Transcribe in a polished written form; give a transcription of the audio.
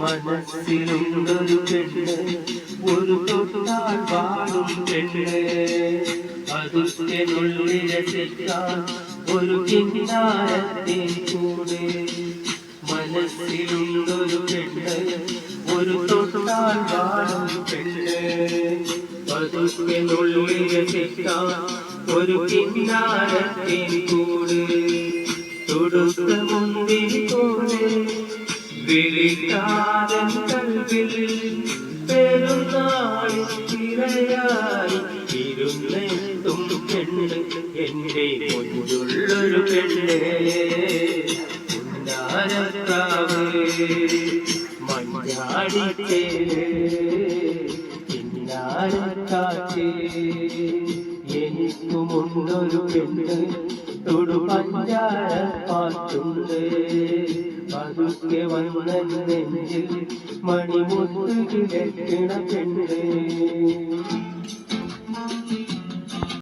മനസ്സിലുണ്ടൊരു പെണ്ണ്, ഒരു തൊട്ടാൽ പാടും പെണ്ണ്, അതുള്ളിൽ രസിക്കാൻ ഒരു കിന്നാരത്തെ കൂടെ. മനസ്സിലുണ്ടൊരു പെണ്ണ്, ഒരു തൊട്ടാൽ പാടും പെണ്ണ്, അതുള്ളിൽ രസിക്കാൻ ഒരു കിന്നാരത്തെ കൂടെ. തൊടുത്ത മുന്തിരി പോലെ വിളിക്കാതൻ കൽവിൽ പെരുന്നാളിൽ തിരയായി ഇരുന്നെത്തും പെണ്ണ്, എന്റെ മുന്നിലുള്ളൊരു പെണ്ണ്. ഉന്നാരക്കാവ് മഞ്ഞാടിച്ചേര് കിന്നാരക്കാറ്റ്, എനിക്കുമുണ്ടൊരു പെണ്ണ്, തൊടുപഞ്ചാര പാട്ടുണ്ട്. പതുക്കെ വന്ന നെഞ്ചിൽ മണിമുത്ത് കിടക്കണ പെണ്ണ്.